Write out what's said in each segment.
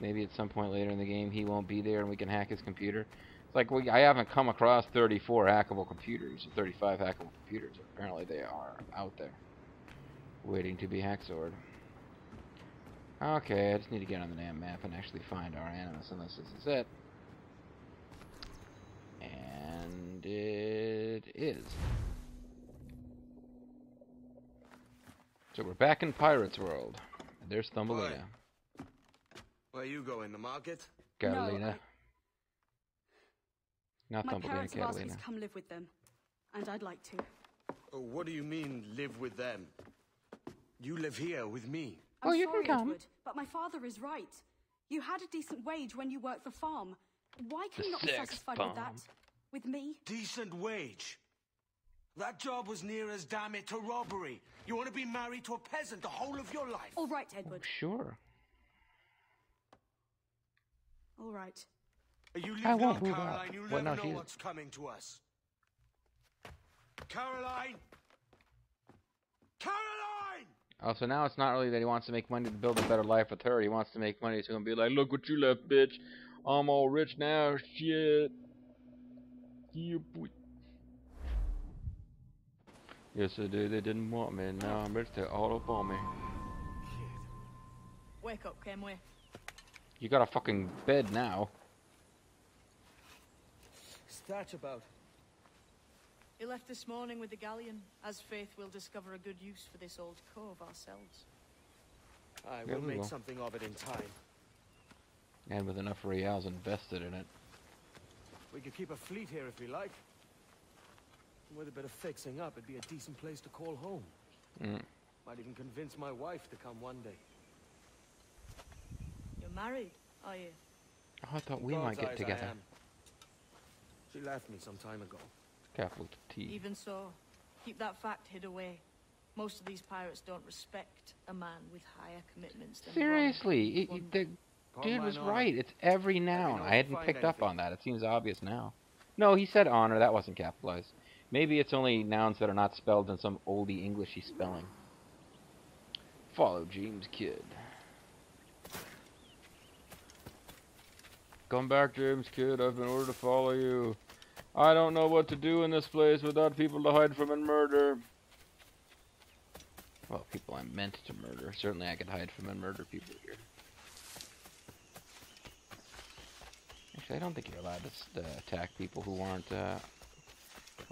maybe at some point later in the game he won't be there and we can hack his computer. It's like, I haven't come across 34 hackable computers, or 35 hackable computers. Apparently they are out there, waiting to be hacksored. Okay, I just need to get on the damn map and actually find our animus, unless this is it. And it is. So we're back in Pirates World. There's Thumbelina. Where you going, the market? Catalina. Not My Thumbelina, parents have asked me Catalina. to come live with them, and I'd like to. Oh, what do you mean, live with them? You live here with me. I'm you sorry, can come. Edward, but my father is right. You had a decent wage when you worked the farm. Why can you not be sex satisfied bomb. with that? With me? Decent wage? That job was near as, damn it, to robbery. You want to be married to a peasant the whole of your life? All right, Edward. Sure. All right. You I live won't long, move up. Caroline. You Well, never no, know she what's coming to us. Caroline! Caroline! Oh, so now it's not really that he wants to make money to build a better life with her. He wants to make money so he'll be like, look what you left, bitch. I'm all rich now. Shit. Yeah, boy. Yes, I did. They didn't want me. Now I'm rich. They're all up on me. Wake up, Kenway. You got a fucking bed now. What's that about? He left this morning with the galleon. As faith, we'll discover a good use for this old cove ourselves. I Yeah, will we make will. something of it in time. And with enough reals invested in it. We could keep a fleet here if we like. With a bit of fixing up, it'd be a decent place to call home. Might even convince my wife to come one day. You're married, are you? Oh, I thought we God's might get eyes, together. I am. She left me some time ago. Capital T. Even so, keep that fact hid away. Most of these pirates don't respect a man with higher commitments than Seriously, the Upon dude mine was honor. right. It's every noun. know I if hadn't you find picked up anything. on that. It seems obvious now. No, he said honor. That wasn't capitalized. Maybe it's only nouns that are not spelled in some oldie Englishy spelling. Follow James Kidd. Come back, James Kidd. I've been ordered to follow you. I don't know what to do in this place without people to hide from and murder. Well, people I'm meant to murder. Certainly I could hide from and murder people here. Actually, I don't think you're allowed to attack people who aren't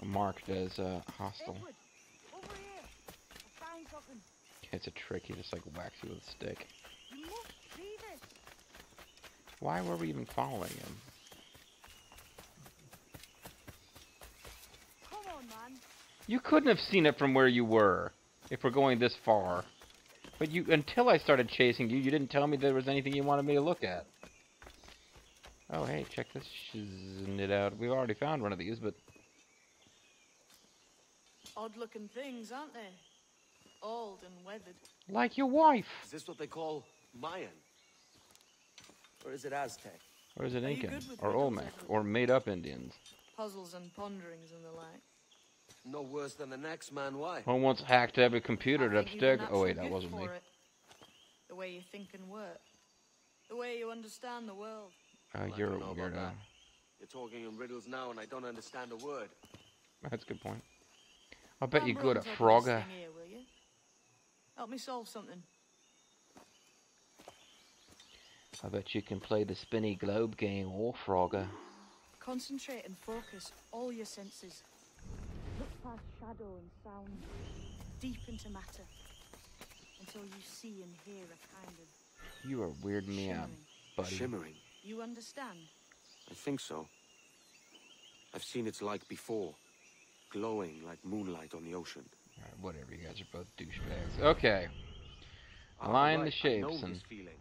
marked as hostile. Edward, over here. I found something. It's a trick. He just like whacks you with a stick. You must see this. Why were we even following him? Come on, man. You couldn't have seen it from where you were, if we're going this far. But you, until I started chasing you, you didn't tell me there was anything you wanted me to look at. Oh, hey, check this shiznit out. We've already found one of these, but... Odd-looking things, aren't they? Old and weathered. Like your wife! Is this what they call Mayan? Or is it Aztec? Or is it Are you Incan? good with Or riddles, Olmec? Edward? Or made-up Indians? Puzzles and ponderings and the like. No worse than the next man, why? One once hacked every computer I to think you've a upstairs. Oh wait, natural that gift wasn't me. for it. The way you think and work. The way you understand the world. Well, I You're a don't know about weirdo. that. You're talking in riddles now and I don't understand a word. That's a good point. I bet you're Ramble good on at top of Frogger. this thing here, will you? Help me solve something. I bet you can play the spinny globe game or Frogger. Concentrate and focus all your senses. Look past shadow and sound, deep into matter, until you see and hear a kind of You are weirding me out, shimmering. buddy. Shimmering? You understand? I think so. I've seen its like before. Glowing like moonlight on the ocean. Alright, whatever, you guys are both douchebags. Okay. Align the shapes I know and... this feeling.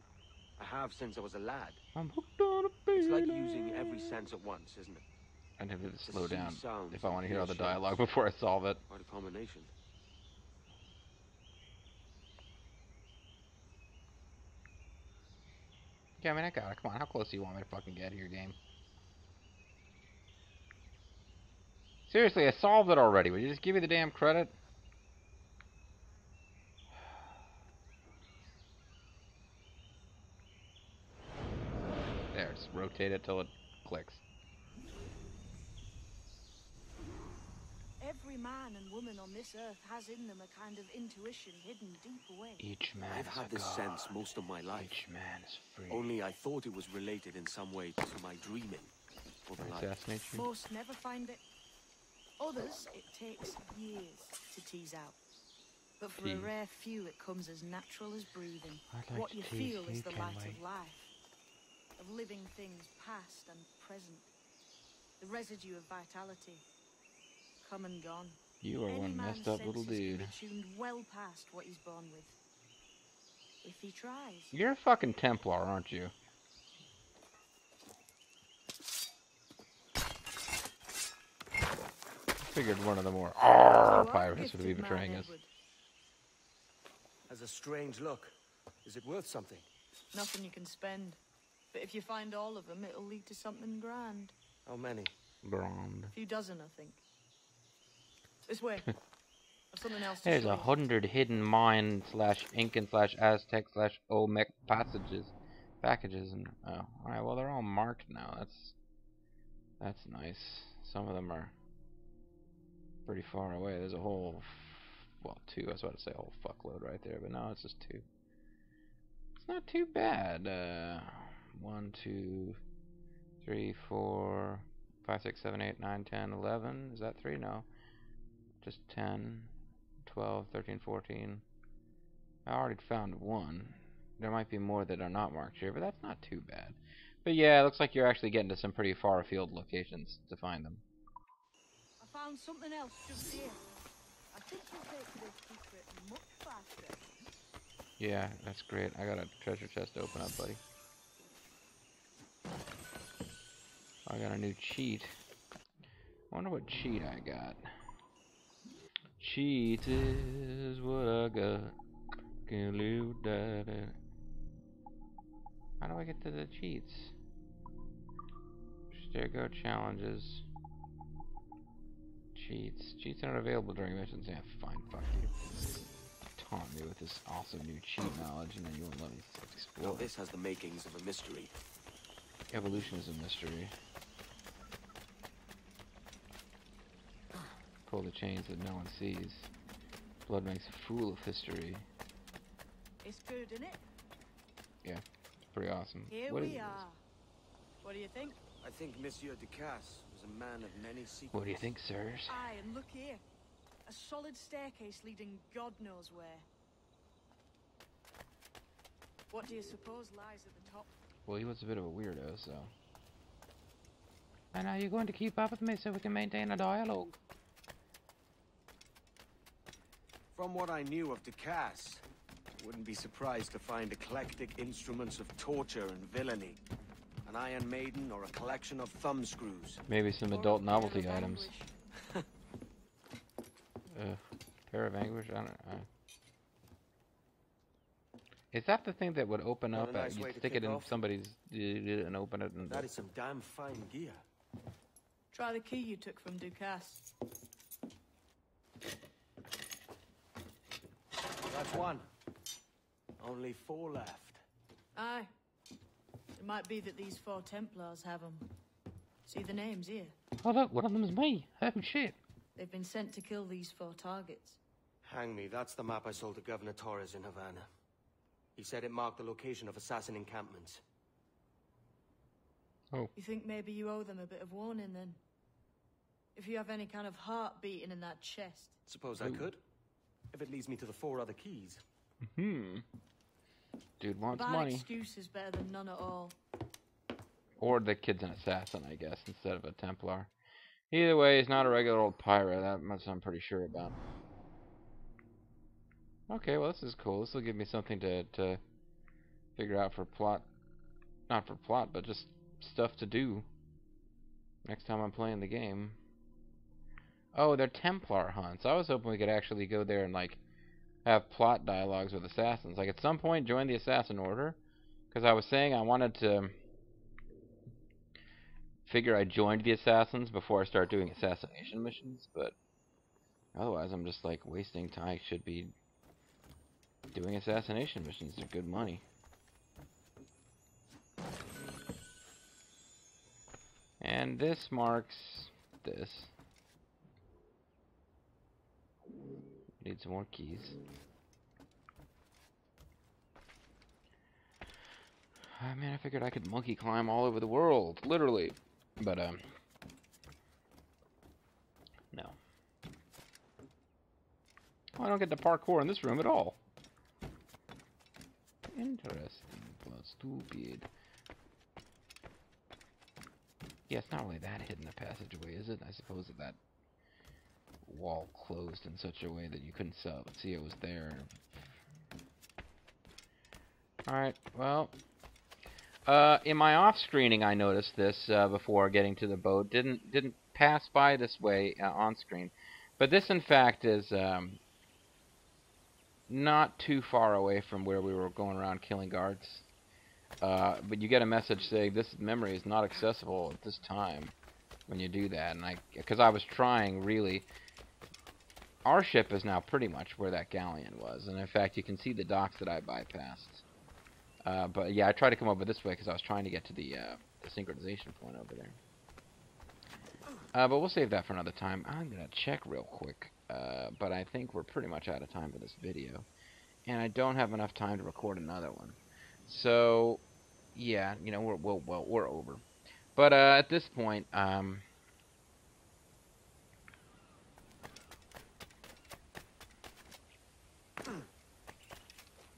I have since I was a lad. I'm hooked on a It's feeling. like using every sense at once, isn't it? I'd have to To slow see down sounds if I want to and hear all the hear shapes. dialogue before I solve it. Quite a combination. Yeah, I mean, I got it. Come on, how close do you want me to fucking get here, game? Seriously, I solved it already. Would you just give me the damn credit? rotate it till it clicks. Every man and woman on this earth has in them a kind of intuition hidden deep away. Each man I've is had a this god. sense most of my life. Each man is free. Only I thought it was related in some way to my dreaming or the light. Assassinate you? Most never find it. Others, it takes years to tease out. But for a rare few, it comes as natural as breathing. Like what you feel is the light wait. of life, of living things past and present. The residue of vitality, come and gone. You are Any one man's messed up little senses can dude. be tuned well past what he's born with. If he tries. You're a fucking Templar, aren't you? Figured one of the more pirates would be betraying us. Has a strange look. Is it worth something? Nothing you can spend. But if you find all of them, it'll lead to something grand. How many? Grand. A few dozen, I think. This way. I've something else to There's show you. 100 hidden Mayan / Incan / Aztec / Olmec packages, and oh, alright. Well, they're all marked now. That's nice. Some of them are pretty far away. There's a whole, well, two. I was about to say a whole fuckload right there, but no, it's just two. It's not too bad. 1, 2, 3, 4, 5, 6, 7, 8, 9, 10, 11. Is that 3? No. Just 10, 12, 13, 14. I already found one. There might be more that are not marked here, but that's not too bad. But yeah, it looks like you're actually getting to some pretty far afield locations to find them. I found something else just here. I think you'll take this secret much faster. Yeah, that's great. I got a treasure chest to open up, buddy. I got a new cheat. I wonder what cheat I got. Cheat is what I got. Can live that. How do I get to the cheats? There go challenges. Cheats. Cheats aren't available during missions. Yeah, fine. Fuck you. Taunt me with this awesome new cheat knowledge, and then you won't let me explore. Now this has the makings of a mystery. Evolution is a mystery. Pull the chains that no one sees. Blood makes a fool of history. It's good, isn't it? Yeah, pretty awesome. Here What is we this? are. What do you think? I think Monsieur Ducasse was a man of many secrets. What do you think, sirs? Aye, and look here. A solid staircase leading God knows where. What do you suppose lies at the top? Well, he was a bit of a weirdo, so. And are you going to keep up with me so we can maintain a dialogue? From what I knew of Ducasse, I wouldn't be surprised to find eclectic instruments of torture and villainy. An Iron Maiden or a collection of thumbscrews. Maybe some Or adult a novelty pair of items. anguish. Pair of anguish? I don't know. Is that the thing that would open Not up? a nice You way to stick it kick in off. somebody's and open it, and That is some damn fine gear. Try the key you took from Ducasse. That's one. Only 4 left. Aye. It might be that these 4 Templars have them. See the names here? oh look, one of them is me. Oh shit. They've been sent to kill these 4 targets. Hang me, that's the map I sold to Governor Torres in Havana. He said it marked the location of assassin encampments. Oh, You think maybe you owe them a bit of warning then? If you have any kind of heart beating in that chest. Suppose I could? If it leads me to the 4 other keys. dude wants Bad money. excuse is better than none at all. Or the kid's an assassin, I guess, instead of a Templar. Either way, he's not a regular old pirate. That much I'm pretty sure about. Okay, well, this is cool. This will give me something to figure out for plot. Not for plot, but just stuff to do next time I'm playing the game. Oh, they're Templar hunts. I was hoping we could actually go there and, like, have plot dialogues with assassins. Like, at some point, join the Assassin Order. Because I was saying I wanted to figure I joined the Assassins before I start doing assassination missions, but otherwise I'm just, like, wasting time. I should be doing assassination missions. They're good money. And this marks this. Need some more keys. I mean, I figured I could monkey climb all over the world, literally. But, no. Well, I don't get the parkour in this room at all. Interesting, but stupid. Yeah, it's not really that hidden a passageway, is it? I suppose that wall closed in such a way that you couldn't see it was there. Alright, well... in my off-screening, I noticed this before getting to the boat. Didn't pass by this way on-screen. But this, in fact, is not too far away from where we were going around killing guards. But you get a message saying this memory is not accessible at this time when you do that. And because I was trying, really... Our ship is now pretty much where that galleon was. And in fact, you can see the docks that I bypassed. But yeah, I tried to come over this way because I was trying to get to the synchronization point over there. But we'll save that for another time. I'm going to check real quick. But I think we're pretty much out of time for this video. And I don't have enough time to record another one. So, yeah, you know, we're over. But at this point,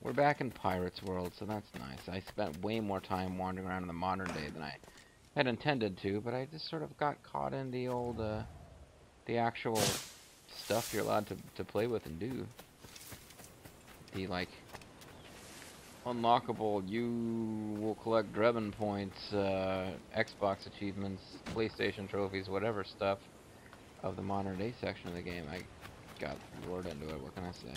we're back in Pirates World, so that's nice. I spent way more time wandering around in the modern day than I had intended to, but I just sort of got caught in the old, the actual stuff you're allowed to play with and do. The, like, unlockable, you will collect Drebin points, Xbox achievements, PlayStation trophies, whatever stuff of the modern day section of the game. I got lured into it, what can I say?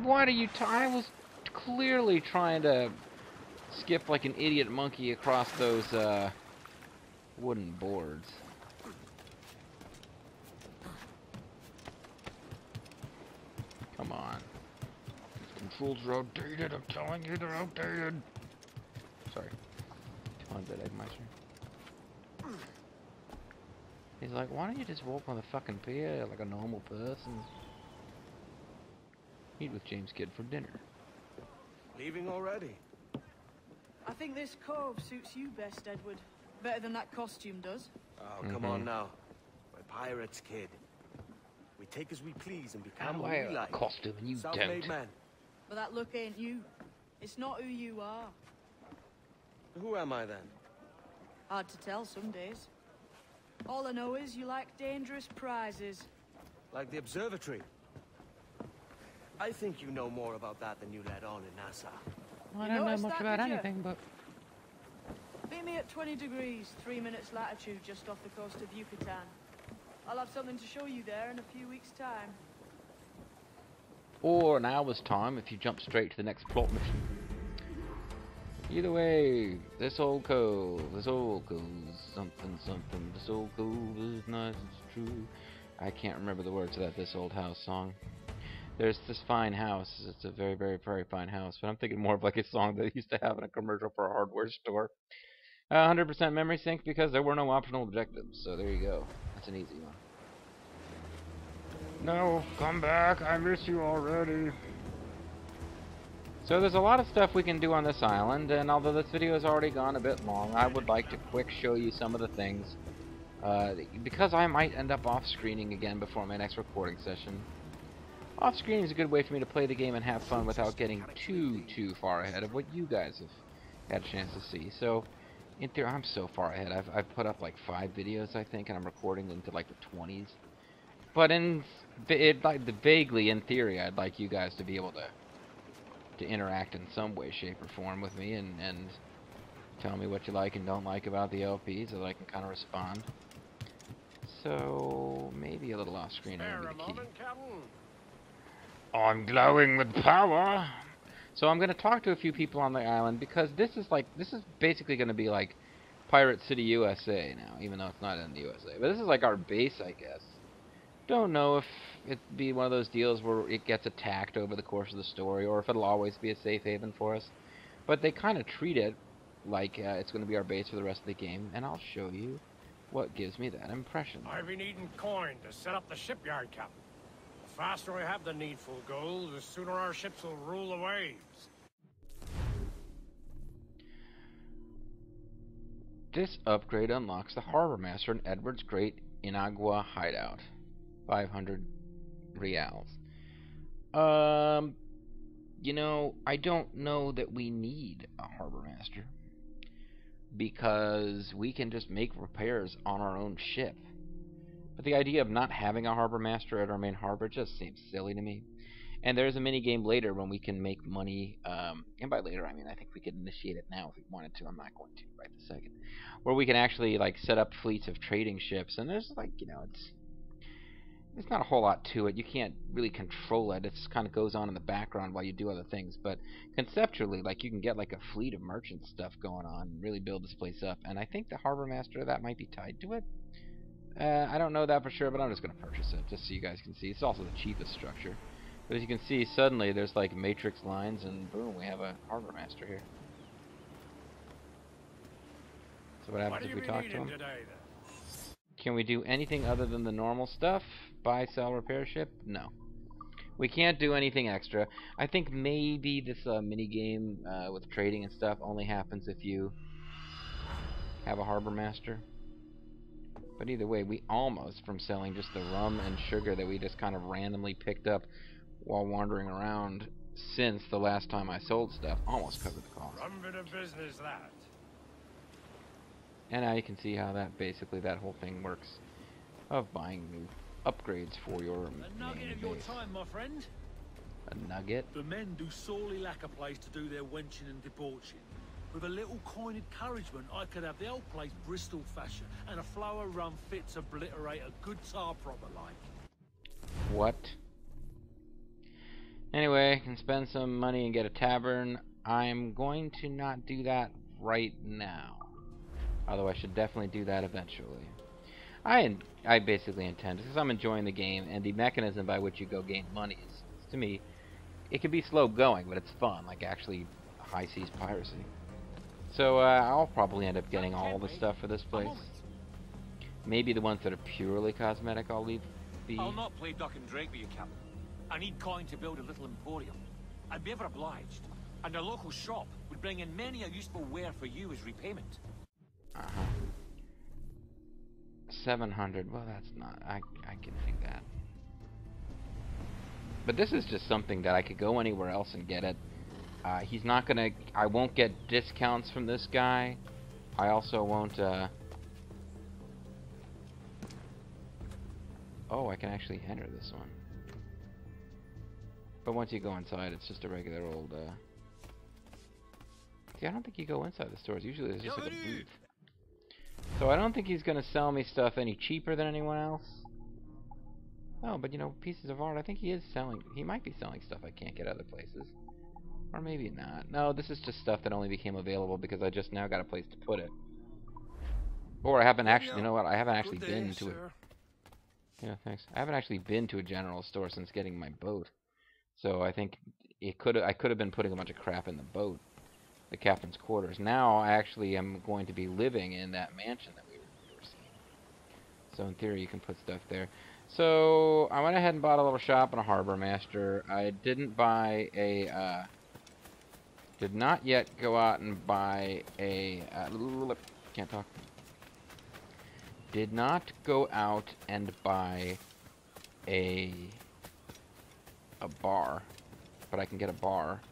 Why do you I was clearly trying to skip like an idiot monkey across those wooden boards. Come on. Controls are outdated, I'm telling you they're outdated. Sorry. Undead Eggmeister. He's like, why don't you just walk on the fucking pier like a normal person? Meet with James Kidd for dinner. Leaving already? I think this cove suits you best, Edward. Better than that costume does. Oh, come on now. We're pirates, kid. We take as we please and become I who wear we a like. costume and you Self-made don't. man. But that look ain't you. It's not who you are. Who am I then? Hard to tell some days. All I know is you like dangerous prizes. Like the observatory. I think you know more about that than you let on in Nassau. Well, I You don't know noticed much that, about did you? anything, but... Meet me at 20 degrees, 3 minutes latitude just off the coast of Yucatan. I'll have something to show you there in a few weeks' time. Or an hour's time if you jump straight to the next plot mission. Either way, this old cove, something, this old cove is nice, it's true. I can't remember the words of that This Old House song. There's this fine house, it's a very, very, very fine house, but I'm thinking more of like a song that used to have in a commercial for a hardware store. 100% memory sync because there were no optional objectives, so there you go. That's an easy one. No, come back, I miss you already. So there's a lot of stuff we can do on this island, and although this video has already gone a bit long, I would like to quick show you some of the things. Because I might end up off-screening again before my next recording session. Off-screen is a good way for me to play the game and have fun without getting too far ahead of what you guys have had a chance to see. So, in theory, I'm so far ahead. I've put up like 5 videos, I think, and I'm recording into like the 20s. But vaguely, in theory, I'd like you guys to be able to interact in some way, shape, or form with me and tell me what you like and don't like about the LP so that I can kind of respond. So, maybe a little off-screen would be the key. I'm glowing with power! So I'm going to talk to a few people on the island because this is basically going to be like Pirate City, USA now, even though it's not in the USA. But this is like our base, I guess. Don't know if it'd be one of those deals where it gets attacked over the course of the story or if it'll always be a safe haven for us. But they kind of treat it like it's going to be our base for the rest of the game, and I'll show you what gives me that impression. I've been needing coin to set up the shipyard, Captain. The faster we have the needful gold, the sooner our ships will rule the waves. This upgrade unlocks the harbourmaster in Edward's Great Inagua hideout. 500 reals. You know, I don't know that we need a harbourmaster, because we can just make repairs on our own ship. But the idea of not having a harbourmaster at our main harbor just seems silly to me. And there's a mini game later when we can make money, and by later I mean I think we could initiate it now if we wanted to. I'm not going to right this second. Where we can actually like set up fleets of trading ships, and there's like, you know, it's not a whole lot to it. You can't really control it. It just kind of goes on in the background while you do other things. But conceptually, like, you can get like a fleet of merchant stuff going on and really build this place up. And I think the harbourmaster, that might be tied to it. I don't know that for sure, but I'm just going to purchase it just so you guys can see. It's also the cheapest structure. But as you can see, suddenly there's like matrix lines, and boom, we have a harbourmaster here. So what happens if we talk to him? Today, Can we do anything other than the normal stuff? Buy, sell, repair ship? No. We can't do anything extra. I think maybe this mini game with trading and stuff only happens if you have a harbourmaster. But either way, we almost, from selling just the rum and sugar that we just kind of randomly picked up while wandering around since the last time I sold stuff, almost covered the cost. rum bit of business, that. And now you can see how that basically that whole thing works of buying new upgrades for your A nugget of your time, my friend. A nugget? The men do sorely lack a place to do their wenching and debauching. With a little coin encouragement, I could have the old place Bristol fashion, and a flow of rum fit to obliterate a good tar proper like. What? Anyway, I can spend some money and get a tavern. I'm going to not do that right now. Although I should definitely do that eventually. I basically intend, because I'm enjoying the game, and the mechanism by which you go gain money is, to me, it can be slow going, but it's fun, like actually high seas piracy. So I'll probably end up getting all the stuff for this place. Maybe the ones that are purely cosmetic I'll leave be. I'll not play duck and drake with you, Captain. I need coin to build a little emporium. I'd be ever obliged. And a local shop would bring in many a useful ware for you as repayment. 700. Well, that's not. I can do that. But this is just something that I could go anywhere else and get it. He's not gonna. I won't get discounts from this guy. I also won't. Oh, I can actually enter this one. But once you go inside, it's just a regular old. See, I don't think you go inside the stores. Usually there's just like a booth. So I don't think he's gonna sell me stuff any cheaper than anyone else. Oh, but you know, pieces of art, I think he is selling. He might be selling stuff I can't get other places. Or maybe not. No, this is just stuff that only became available because I just now got a place to put it. Or I haven't actually, you know what, I haven't actually been to it. Yeah, thanks. I haven't actually been to a general store since getting my boat. So I think I could have been putting a bunch of crap in the boat. The captain's quarters. Now I actually am going to be living in that mansion that we were seeing. So in theory you can put stuff there. So I went ahead and bought a little shop and a harbourmaster. I didn't buy a did not yet go out and buy a can't talk. Did not go out and buy a bar, but I can get a bar.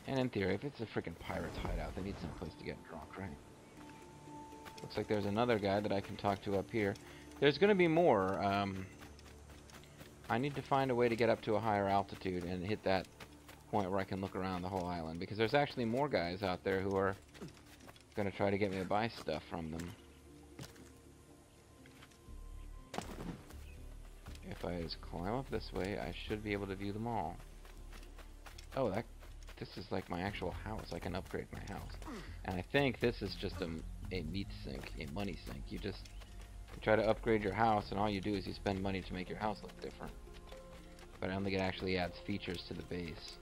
And in theory, if it's a freaking pirate's hideout, they need some place to get drunk, right? Looks like there's another guy that I can talk to up here. There's going to be more. I need to find a way to get up to a higher altitude and hit that point where I can look around the whole island. Because there's actually more guys out there who are going to try to get me to buy stuff from them. If I just climb up this way, I should be able to view them all. Oh, this is like my actual house. I can upgrade my house. And I think this is just a meat sink, a money sink. You just try to upgrade your house, and all you do is you spend money to make your house look different. But I don't think it actually adds features to the base.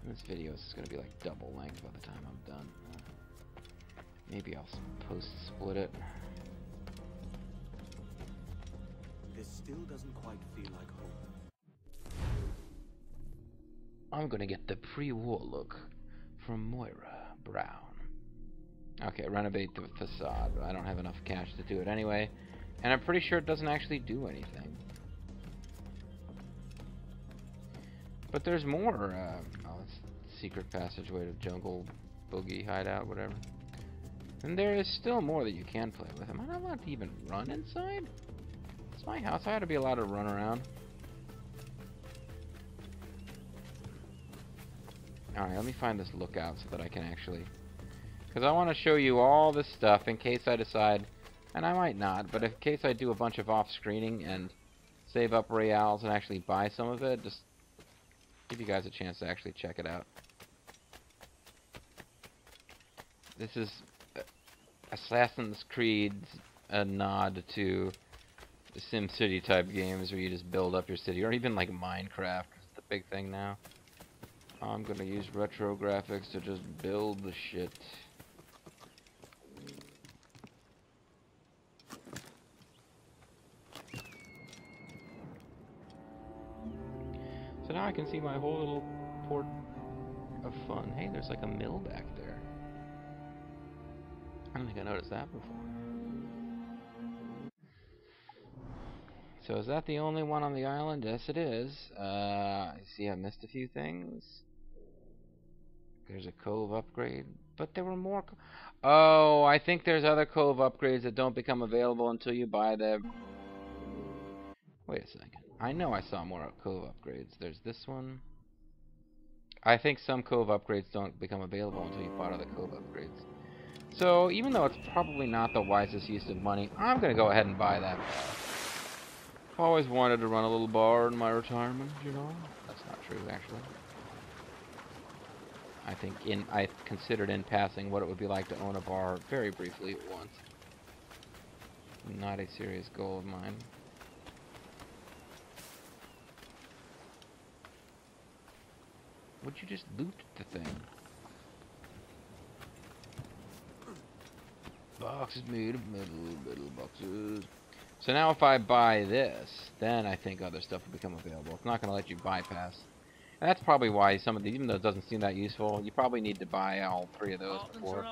This video is going to be like double length by the time I'm done. Maybe I'll post-split it. This still doesn't quite feel like home. I'm going to get the pre-war look from Moira Brown. Okay, renovate the facade. I don't have enough cash to do it anyway. And I'm pretty sure it doesn't actually do anything. But there's more. Secret passageway to jungle, boogie, hideout, whatever. And there is still more that you can play with. Am I not allowed to even run inside? It's my house. I ought to be allowed to run around. Alright, let me find this lookout so that I can actually... Because I want to show you all this stuff in case I decide... And I might not, but in case I do a bunch of off-screening and save up reals and actually buy some of it, just give you guys a chance to actually check it out. This is Assassin's Creed's a nod to the SimCity type games where you just build up your city, or even like Minecraft is the big thing now. I'm gonna use retro graphics to just build the shit. So now I can see my whole little port of fun. Hey, there's like a mill back there. I don't think I noticed that before. So is that the only one on the island? Yes, it is. I see I missed a few things. There's a Cove upgrade. But there were more... Oh, I think there's other Cove upgrades that don't become available until you buy them. Wait a second. I know I saw more Cove upgrades. There's this one. I think some Cove upgrades don't become available until you buy other Cove upgrades. So, even though it's probably not the wisest use of money, I'm going to go ahead and buy that bar. I've always wanted to run a little bar in my retirement, you know? That's not true, actually. I think I considered in passing what it would be like to own a bar very briefly once. Not a serious goal of mine. Would you just loot the thing? Boxes made of metal boxes. So now if I buy this, then I think other stuff will become available. It's not going to let you bypass. And that's probably why some of these, even though it doesn't seem that useful, you probably need to buy all 3 of those before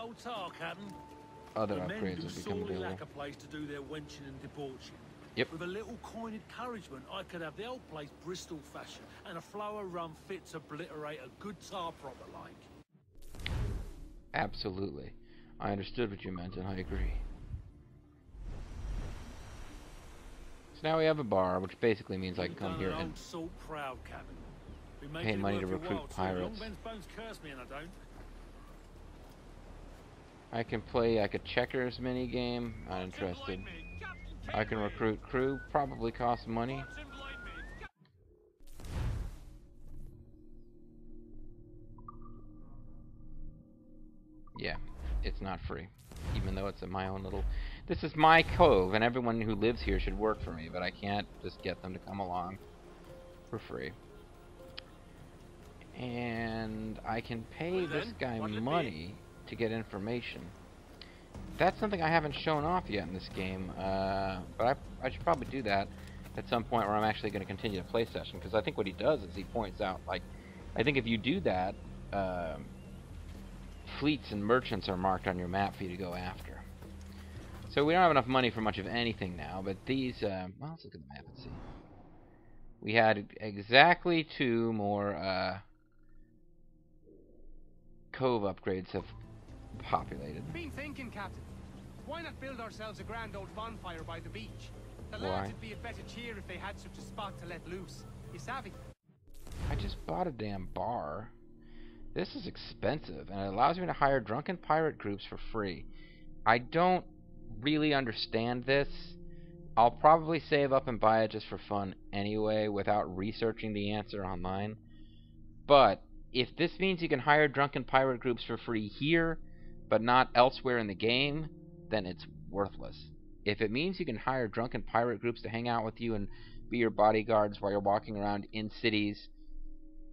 other upgrades will become available. Lack a place to do their wenching and debauching. Yep. With a little coin encouragement, I could have the old place Bristol fashion, and a flower run fit to obliterate a good tar proper like. Absolutely. I understood what you meant, and I agree. So now we have a bar, which basically means I can come here and pay money to recruit pirates. I can play like a checkers mini game. Not interested. I can recruit crew. Probably costs money. Yeah, it's not free, even though it's in my own little... This is my cove, and everyone who lives here should work for me, but I can't just get them to come along for free. And I can pay this guy money to get information. That's something I haven't shown off yet in this game, but I should probably do that at some point where I'm actually going to continue the play session, because I think what he does is he points out, like, I think if you do that, fleets and merchants are marked on your map for you to go after. So we don't have enough money for much of anything now, but these, well, let's look at the map and see. We had exactly 2 more, Cove upgrades have populated. Been thinking, Captain. Why not build ourselves a grand old bonfire by the beach? The Why? lads would be a better cheer if they had such a spot to let loose. You savvy? I just bought a damn bar. This is expensive, and it allows me to hire drunken pirate groups for free. I don't really understand this. I'll probably save up and buy it just for fun anyway, without researching the answer online. But if this means you can hire drunken pirate groups for free here, but not elsewhere in the game, then it's worthless. If it means you can hire drunken pirate groups to hang out with you and be your bodyguards while you're walking around in cities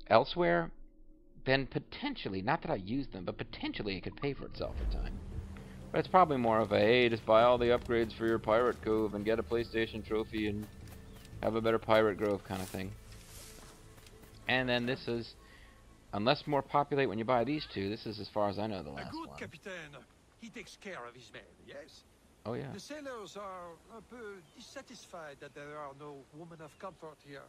elsewhere, then potentially, not that I use them, but potentially it could pay for itself at time. But it's probably more of a, hey, just buy all the upgrades for your pirate cove and get a PlayStation trophy and have a better pirate grove kind of thing. And then this is, unless more populate when you buy these two, this is as far as I know the last one. A good captain, he takes care of his men, yes? Oh yeah. The sailors are a peu dissatisfied that there are no women of comfort here.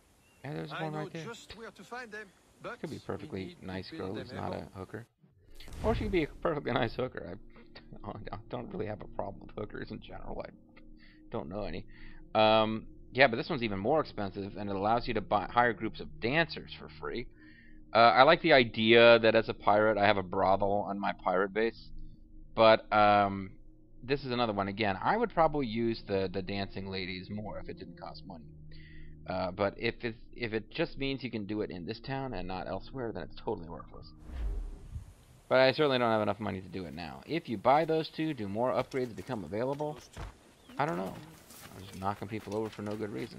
Yeah, there's I one know right there. just where to find them, but Could be a perfectly nice girl who's them not at a hooker. Or she could be a perfectly nice hooker. I don't really have a problem with hookers in general. I don't know any. Yeah, but this one's even more expensive, and it allows you to hire groups of dancers for free. I like the idea that as a pirate, I have a brothel on my pirate base. But this is another one. Again, I would probably use the dancing ladies more if it didn't cost money. But if it just means you can do it in this town and not elsewhere, then it's totally worthless. But I certainly don't have enough money to do it now. If you buy those two, do more upgrades become available? I don't know. I'm just knocking people over for no good reason.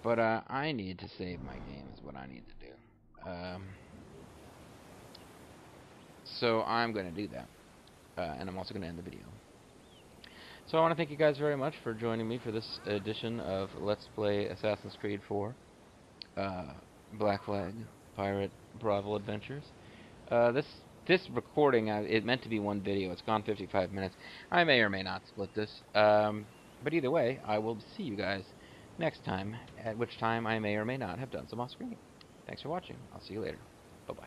But I need to save my game is what I need to do. So I'm going to do that. And I'm also going to end the video. So I want to thank you guys very much for joining me for this edition of Let's Play Assassin's Creed 4. Black Flag Pirate Brothel Adventures. This recording, it meant to be one video. It's gone 55 minutes. I may or may not split this. But either way, I will see you guys next time, at which time I may or may not have done some off-screen. Thanks for watching. I'll see you later. Bye-bye.